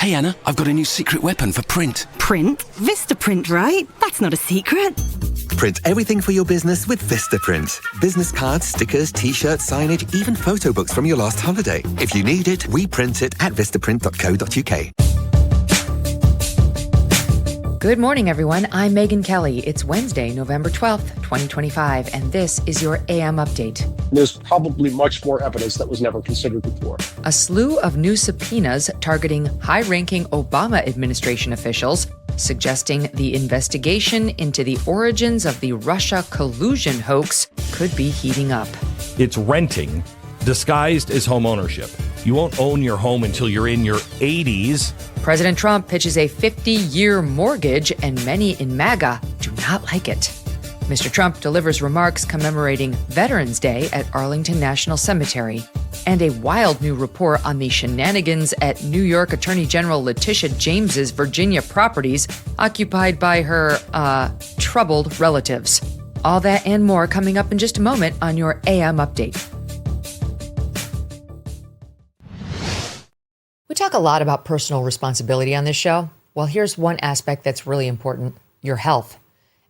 Hey, Anna, I've got a new secret weapon for print. Print? Vistaprint, right? That's not a secret. Print everything for your business with Vistaprint. Business cards, stickers, t-shirts, signage, even photo books from your last holiday. If you need it, we print it at vistaprint.co.uk. Good morning, everyone. I'm Megyn Kelly. It's Wednesday, November 12th, 2025, and this is your AM Update. There's probably much more evidence that was never considered before. A slew of new subpoenas targeting high-ranking Obama administration officials, suggesting the investigation into the origins of the Russia collusion hoax could be heating up. It's renting disguised as home ownership. You won't own your home until you're in your 80s. President Trump pitches a 50-year mortgage, and many in MAGA do not like it. Mr. Trump delivers remarks commemorating Veterans Day at Arlington National Cemetery. And a wild new report on the shenanigans at New York Attorney General Letitia James's Virginia properties occupied by her, troubled relatives. All that and more coming up in just a moment on your AM Update. We talk a lot about personal responsibility on this show. Well, here's one aspect that's really important: your health.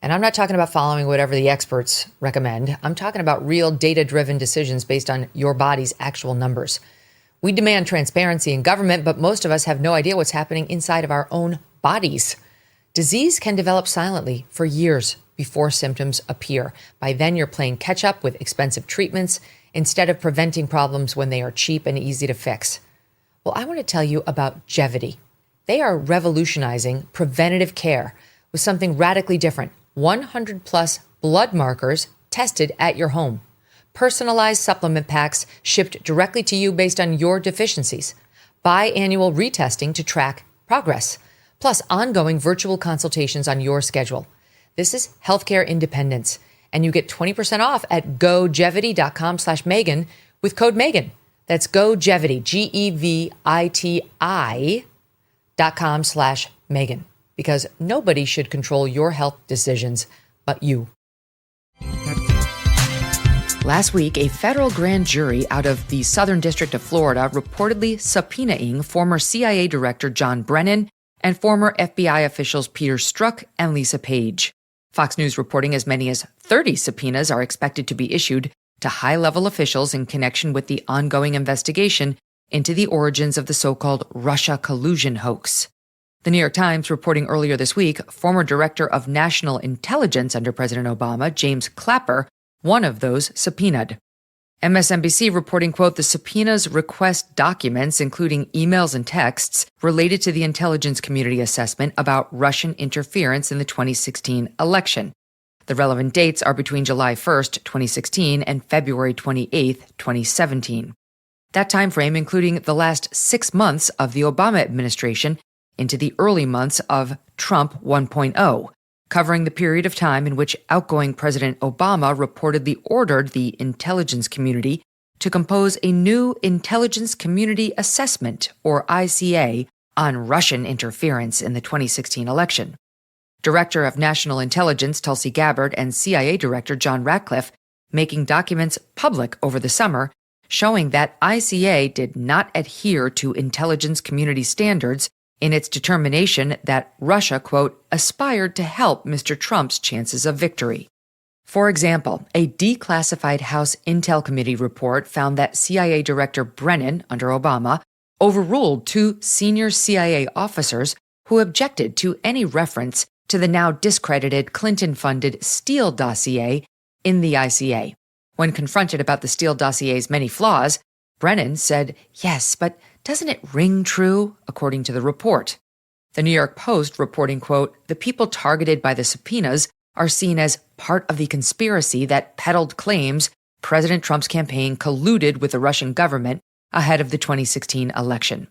And I'm not talking about following whatever the experts recommend. I'm talking about real data-driven decisions based on your body's actual numbers. We demand transparency in government, but most of us have no idea what's happening inside of our own bodies. Disease can develop silently for years before symptoms appear. By then, you're playing catch-up with expensive treatments instead of preventing problems when they are cheap and easy to fix. Well, I want to tell you about Jevity. They are revolutionizing preventative care with something radically different. 100 plus blood markers tested at your home. Personalized supplement packs shipped directly to you based on your deficiencies. Biannual retesting to track progress. Plus ongoing virtual consultations on your schedule. This is healthcare independence. And you get 20% off at gojevity.com/Megyn with code Megyn. That's GoJevity, GEVITI.com/Megyn, because nobody should control your health decisions but you. Last week, a federal grand jury out of the Southern District of Florida reportedly subpoenaing former CIA Director John Brennan and former FBI officials Peter Strzok and Lisa Page. Fox News reporting as many as 30 subpoenas are expected to be issued to high-level officials in connection with the ongoing investigation into the origins of the so-called Russia collusion hoax. The New York Times reporting earlier this week, former Director of National Intelligence under President Obama, James Clapper, one of those subpoenaed. MSNBC reporting, quote, the subpoenas request documents, including emails and texts, related to the intelligence community assessment about Russian interference in the 2016 election. The relevant dates are between July 1st, 2016 and February 28th, 2017. That time frame including the last 6 months of the Obama administration into the early months of Trump 1.0, covering the period of time in which outgoing President Obama reportedly ordered the intelligence community to compose a new Intelligence Community Assessment, or ICA, on Russian interference in the 2016 election. Director of National Intelligence Tulsi Gabbard and CIA Director John Ratcliffe making documents public over the summer showing that ICA did not adhere to intelligence community standards in its determination that Russia, quote, aspired to help Mr. Trump's chances of victory. For example, a declassified House Intel Committee report found that CIA Director Brennan, under Obama, overruled 2 senior CIA officers who objected to any reference to the now discredited Clinton-funded Steele dossier in the ICA. When confronted about the Steele dossier's many flaws, Brennan said, yes, but doesn't it ring true, according to the report? The New York Post reporting, quote, the people targeted by the subpoenas are seen as part of the conspiracy that peddled claims President Trump's campaign colluded with the Russian government ahead of the 2016 election.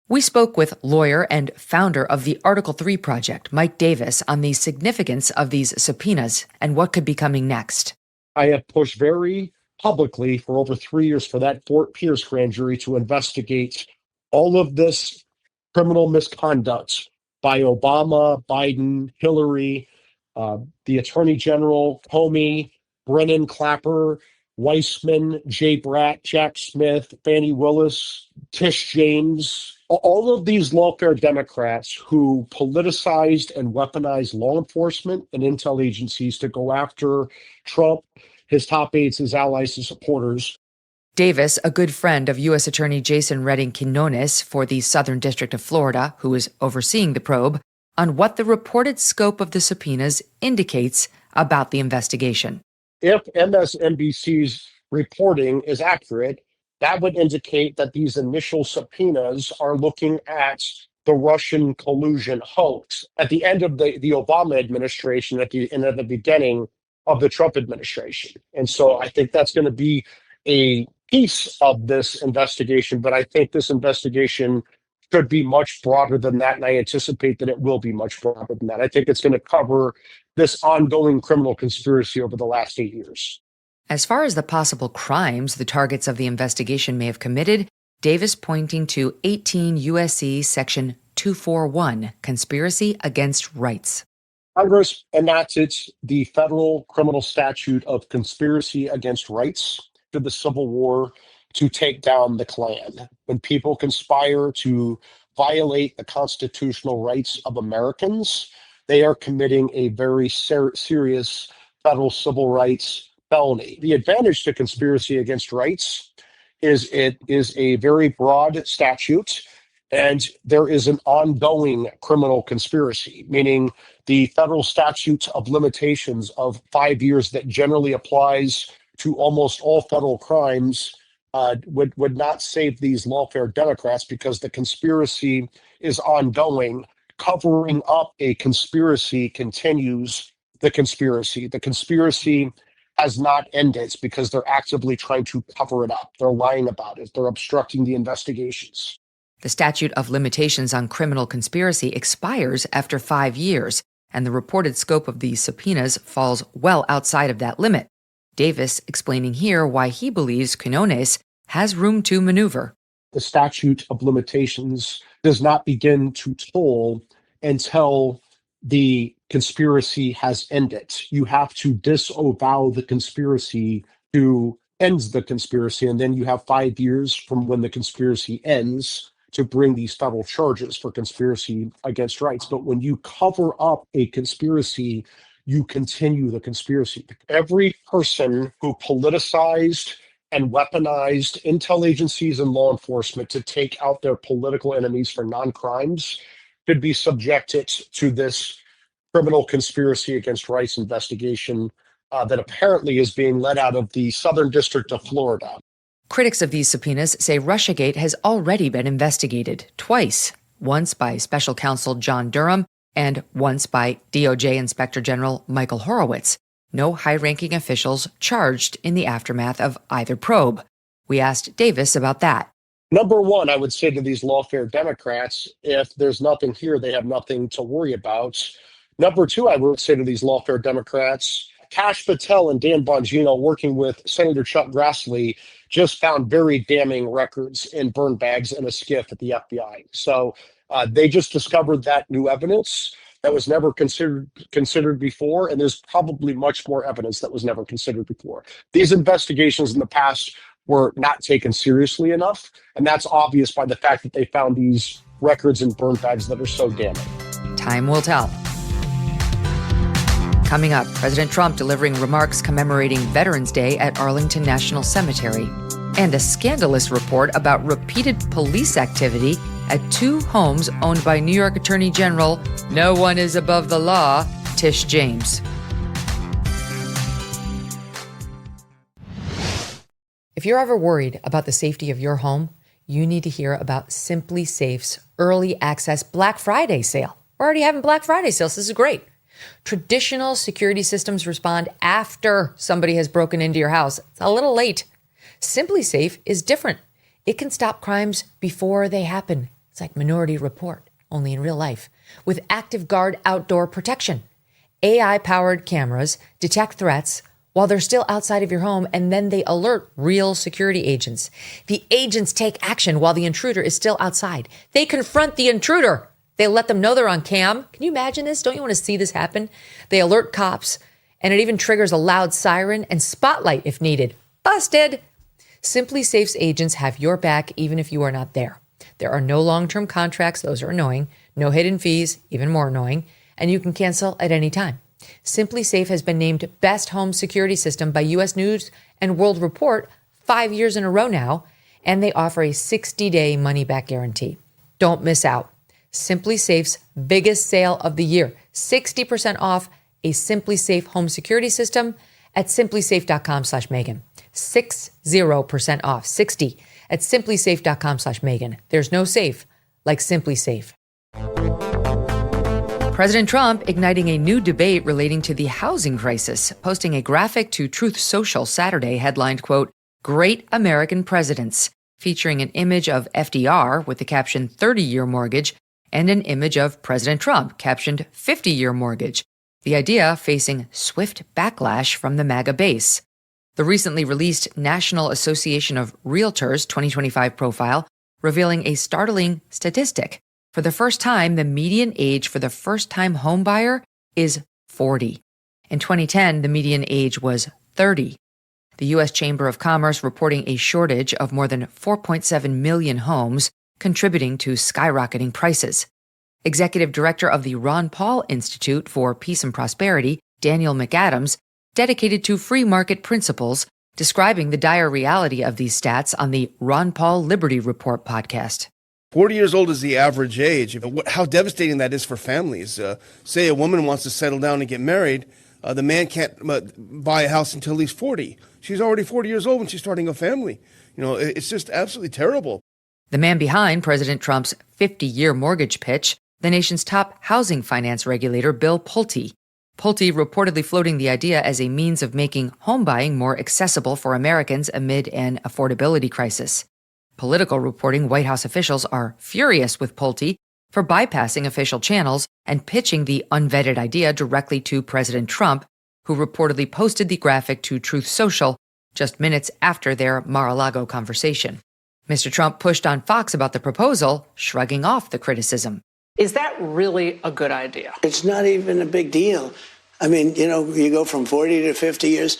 We spoke with lawyer and founder of the Article 3 Project, Mike Davis, on the significance of these subpoenas and what could be coming next. I have pushed very publicly for over 3 years for that Fort Pierce grand jury to investigate all of this criminal misconduct by Obama, Biden, Hillary, the Attorney General, Comey, Brennan, Clapper, Weissman, Jay Bratt, Jack Smith, Fani Willis, Tish James, All of these lawfare Democrats who politicized and weaponized law enforcement and intel agencies to go after Trump, his top aides, his allies, his supporters. Davis, a good friend of U.S. Attorney Jason Redding Quinones for the Southern District of Florida, who is overseeing the probe, on what the reported scope of the subpoenas indicates about the investigation. If MSNBC's reporting is accurate, that would indicate that these initial subpoenas are looking at the Russian collusion hoax at the end of the Obama administration, at the beginning of the Trump administration. And so I think that's going to be a piece of this investigation, but I think this investigation should be much broader than that, and I anticipate that it will be much broader than that. I think it's going to cover this ongoing criminal conspiracy over the last 8 years. As far as the possible crimes the targets of the investigation may have committed, Davis pointing to 18 U.S.C. Section 241, Conspiracy Against Rights. Congress enacted the federal criminal statute of conspiracy against rights to the Civil War to take down the Klan. When people conspire to violate the constitutional rights of Americans, they are committing a very serious federal civil rights felony. The advantage to conspiracy against rights is it is a very broad statute, and there is an ongoing criminal conspiracy, meaning the federal statute of limitations of 5 years that generally applies to almost all federal crimes would not save these lawfare Democrats, because the conspiracy is ongoing. Covering up a conspiracy continues the conspiracy. The conspiracy has not ended because they're actively trying to cover it up. They're lying about it. They're obstructing the investigations. The statute of limitations on criminal conspiracy expires after 5 years, and the reported scope of these subpoenas falls well outside of that limit. Davis explaining here why he believes Quinones has room to maneuver. The statute of limitations does not begin to toll until the conspiracy has ended. You have to disavow the conspiracy to end the conspiracy, and then you have 5 years from when the conspiracy ends to bring these federal charges for conspiracy against rights. But when you cover up a conspiracy, you continue the conspiracy. Every person who politicized and weaponized intel agencies and law enforcement to take out their political enemies for non-crimes could be subjected to this criminal conspiracy against rights investigation that apparently is being led out of the Southern District of Florida. Critics of these subpoenas say Russiagate has already been investigated twice, once by special counsel John Durham and once by DOJ Inspector General Michael Horowitz. No high-ranking officials charged in the aftermath of either probe. We asked Davis about that. Number one, I would say to these lawfare Democrats, if there's nothing here, they have nothing to worry about. Number two, I would say to these lawfare Democrats, Kash Patel and Dan Bongino, working with Senator Chuck Grassley, just found very damning records in burn bags and a skiff at the FBI. So they just discovered that new evidence that was never considered before, and there's probably much more evidence that was never considered before. These investigations in the past were not taken seriously enough, and that's obvious by the fact that they found these records in burn bags that are so damning. Time will tell. Coming up, President Trump delivering remarks commemorating Veterans Day at Arlington National Cemetery, and a scandalous report about repeated police activity at 2 homes owned by New York Attorney General, no one is above the law, Tish James. If you're ever worried about the safety of your home, you need to hear about Simply Safe's early access Black Friday sale. We're already having Black Friday sales. This is great. Traditional security systems respond after somebody has broken into your house. It's a little late. Simply Safe is different. It can stop crimes before they happen. It's like Minority Report, only in real life, with Active Guard outdoor protection. AI-powered cameras detect threats while they're still outside of your home, and then they alert real security agents. The agents take action while the intruder is still outside. They confront the intruder. They let them know they're on cam. Can you imagine this? Don't you want to see this happen? They alert cops, and it even triggers a loud siren and spotlight if needed. Busted! Simply Safe's agents have your back even if you are not there. There are no long-term contracts. Those are annoying. No hidden fees, even more annoying. And you can cancel at any time. Simply Safe has been named Best Home Security System by U.S. News and World Report 5 years in a row now, and they offer a 60-day money-back guarantee. Don't miss out. Simply Safe's biggest sale of the year, 60% off a Simply Safe home security system at simplysafe.com/Megyn. 60% off, 60 at simplysafe.com/Megyn. There's no safe like Simply Safe. President Trump igniting a new debate relating to the housing crisis, posting a graphic to Truth Social Saturday headlined, quote, "Great American Presidents," featuring an image of FDR with the caption 30-year mortgage and an image of President Trump captioned 50-year mortgage. The idea facing swift backlash from the MAGA base. The recently released National Association of Realtors 2025 profile revealing a startling statistic. For the first time, the median age for the first-time home buyer is 40. In 2010, the median age was 30. The U.S. Chamber of Commerce reporting a shortage of more than 4.7 million homes, contributing to skyrocketing prices. Executive Director of the Ron Paul Institute for Peace and Prosperity, Daniel McAdams, dedicated to free market principles, describing the dire reality of these stats on the Ron Paul Liberty Report podcast. 40 years old is the average age. How devastating that is for families. Say a woman wants to settle down and get married. The man can't buy a house until he's 40. She's already 40 years old when she's starting a family. It's just absolutely terrible. The man behind President Trump's 50-year mortgage pitch, the nation's top housing finance regulator, Bill Pulte. Pulte reportedly floating the idea as a means of making home buying more accessible for Americans amid an affordability crisis. Political reporting White House officials are furious with Pulte for bypassing official channels and pitching the unvetted idea directly to President Trump, who reportedly posted the graphic to Truth Social just minutes after their Mar-a-Lago conversation. Mr. Trump pushed on Fox about the proposal, shrugging off the criticism. Is that really a good idea? It's not even a big deal. I mean, you go from 40 to 50 years,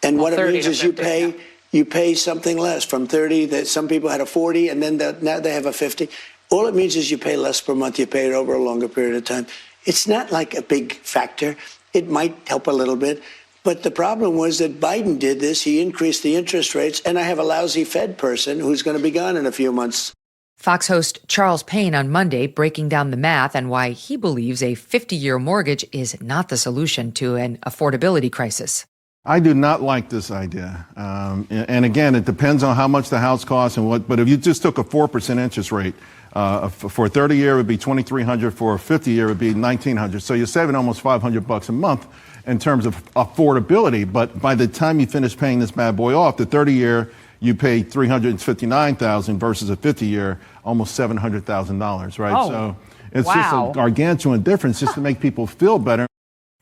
and what it means is 50, you pay something less from 30. That some people had a 40, and then now they have a 50. All it means is you pay less per month. You pay it over a longer period of time. It's not like a big factor. It might help a little bit. But the problem was that Biden did this. He increased the interest rates, and I have a lousy Fed person who's going to be gone in a few months. Fox host Charles Payne on Monday breaking down the math and why he believes a 50-year mortgage is not the solution to an affordability crisis. I do not like this idea. And again, it depends on how much the house costs and what, but if you just took a 4% interest rate, for a 30-year, it would be $2,300. For a 50-year, it would be $1,900. So you're saving almost $500 a month in terms of affordability. But by the time you finish paying this bad boy off, the 30-year, you pay $359,000 versus a 50-year, almost $700,000, right? Oh, so it's just a gargantuan difference just to make people feel better.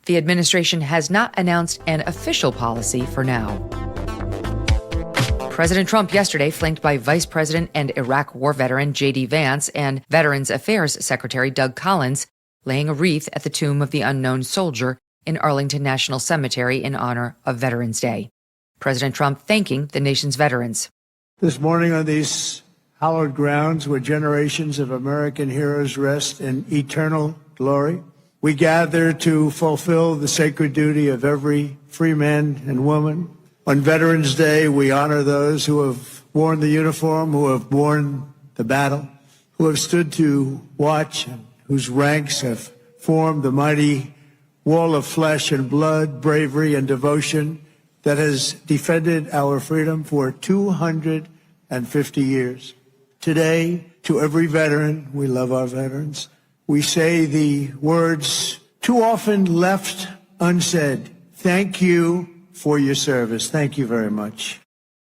The administration has not announced an official policy for now. President Trump yesterday flanked by Vice President and Iraq war veteran J.D. Vance and Veterans Affairs Secretary Doug Collins, laying a wreath at the tomb of the unknown soldier in Arlington National Cemetery in honor of Veterans Day. President Trump thanking the nation's veterans. This morning on these hallowed grounds where generations of American heroes rest in eternal glory, we gather to fulfill the sacred duty of every free man and woman. On Veterans Day, we honor those who have worn the uniform, who have borne the battle, who have stood to watch, and whose ranks have formed the mighty wall of flesh and blood, bravery and devotion that has defended our freedom for 250 years. Today, to every veteran, we love our veterans, we say the words too often left unsaid. Thank you for your service. Thank you very much.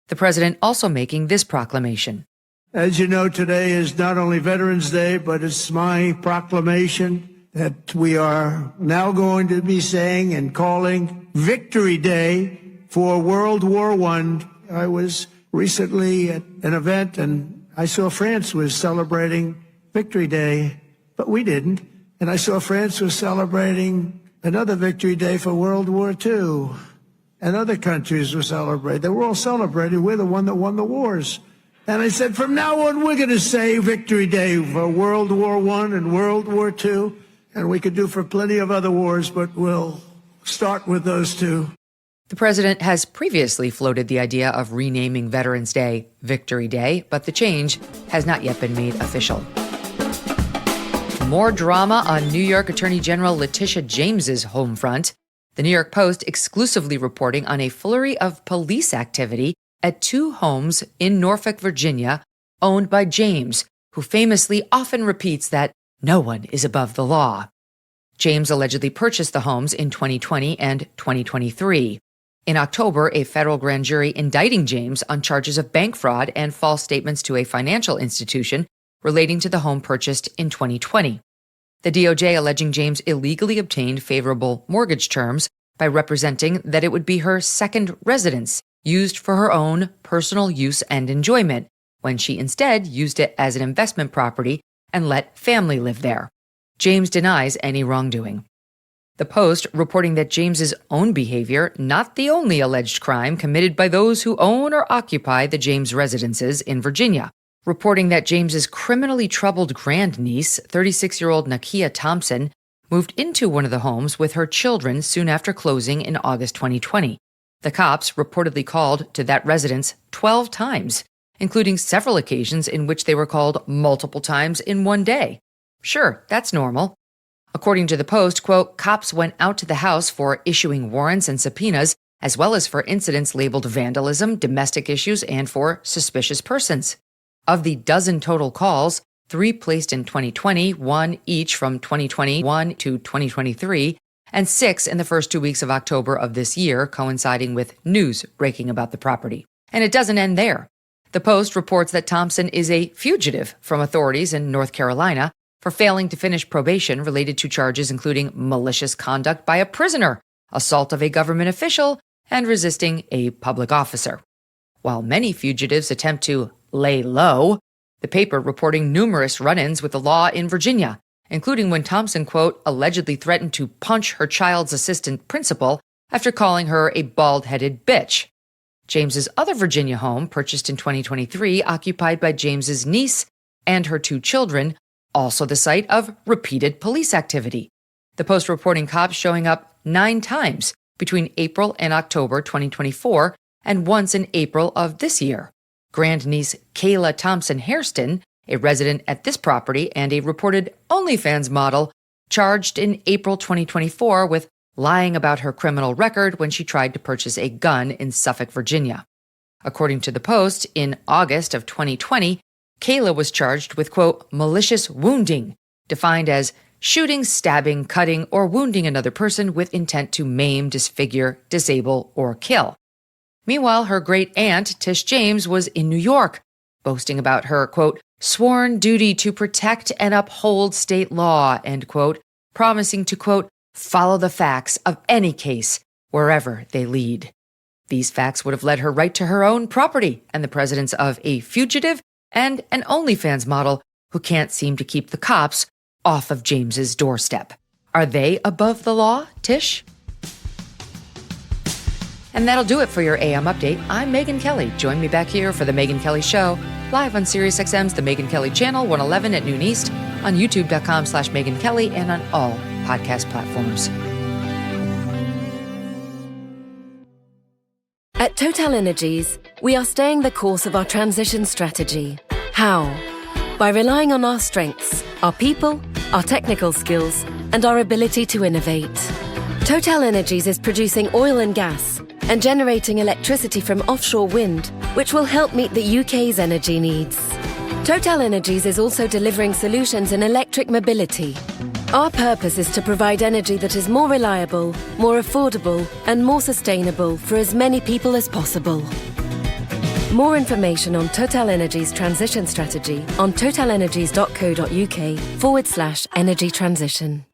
The president also making this proclamation. As you know, today is not only Veterans Day, but it's my proclamation that we are now going to be saying and calling Victory Day for World War I. I was recently at an event and I saw France was celebrating Victory Day, but we didn't. And I saw France was celebrating another Victory Day for World War II. And other countries were celebrating. They were all celebrating. We're the one that won the wars. And I said, from now on, we're going to say Victory Day for World War I and World War II. And we could do for plenty of other wars, but we'll start with those two. The president has previously floated the idea of renaming Veterans Day Victory Day, but the change has not yet been made official. More drama on New York Attorney General Letitia James's home front. The New York Post exclusively reporting on a flurry of police activity at 2 homes in Norfolk, Virginia, owned by James, who famously often repeats that no one is above the law. James allegedly purchased the homes in 2020 and 2023. In October, a federal grand jury indicting James on charges of bank fraud and false statements to a financial institution relating to the home purchased in 2020. The DOJ alleging James illegally obtained favorable mortgage terms by representing that it would be her second residence, used for her own personal use and enjoyment, when she instead used it as an investment property and let family live there. James denies any wrongdoing. The Post reporting that James's own behavior, not the only alleged crime committed by those who own or occupy the James residences in Virginia, reporting that James's criminally troubled grandniece, 36-year-old Nakia Thompson, moved into one of the homes with her children soon after closing in August 2020. The cops reportedly called to that residence 12 times, including several occasions in which they were called multiple times in one day. Sure, that's normal. According to the Post, quote, cops went out to the house for issuing warrants and subpoenas, as well as for incidents labeled vandalism, domestic issues, and for suspicious persons. Of the dozen total calls, 3 placed in 2020, 1 each from 2021 to 2023, and 6 in the first 2 weeks of October of this year, coinciding with news breaking about the property. And it doesn't end there. The Post reports that Thompson is a fugitive from authorities in North Carolina for failing to finish probation related to charges including malicious conduct by a prisoner, assault of a government official, and resisting a public officer. While many fugitives attempt to lay low, the paper reporting numerous run-ins with the law in Virginia, including when Thompson, quote, allegedly threatened to punch her child's assistant principal after calling her a bald-headed bitch. James's other Virginia home, purchased in 2023, occupied by James's niece and her 2 children, also the site of repeated police activity. The Post reporting cops showing up 9 times between April and October 2024 and once in April of this year. Grandniece Kayla Thompson Hairston, a resident at this property and a reported OnlyFans model, charged in April 2024 with lying about her criminal record when she tried to purchase a gun in Suffolk, Virginia. According to the Post, in August of 2020, Kayla was charged with, quote, malicious wounding, defined as shooting, stabbing, cutting, or wounding another person with intent to maim, disfigure, disable, or kill. Meanwhile, her great-aunt, Tish James, was in New York, boasting about her, quote, sworn duty to protect and uphold state law, end quote, promising to, quote, follow the facts of any case wherever they lead. These facts would have led her right to her own property and the presence of a fugitive and an OnlyFans model who can't seem to keep the cops off of James's doorstep. Are they above the law, Tish? And that'll do it for your AM update. I'm Megyn Kelly. Join me back here for The Megyn Kelly Show, live on SiriusXM's The Megyn Kelly Channel, 111 at noon East, on youtube.com/Megyn Kelly, and on all podcast platforms. At TotalEnergies, we are staying the course of our transition strategy. How? By relying on our strengths, our people, our technical skills, and our ability to innovate. TotalEnergies is producing oil and gas and generating electricity from offshore wind, which will help meet the UK's energy needs. TotalEnergies is also delivering solutions in electric mobility. Our purpose is to provide energy that is more reliable, more affordable, and more sustainable for as many people as possible. More information on TotalEnergies transition strategy on totalenergies.co.uk/energy transition.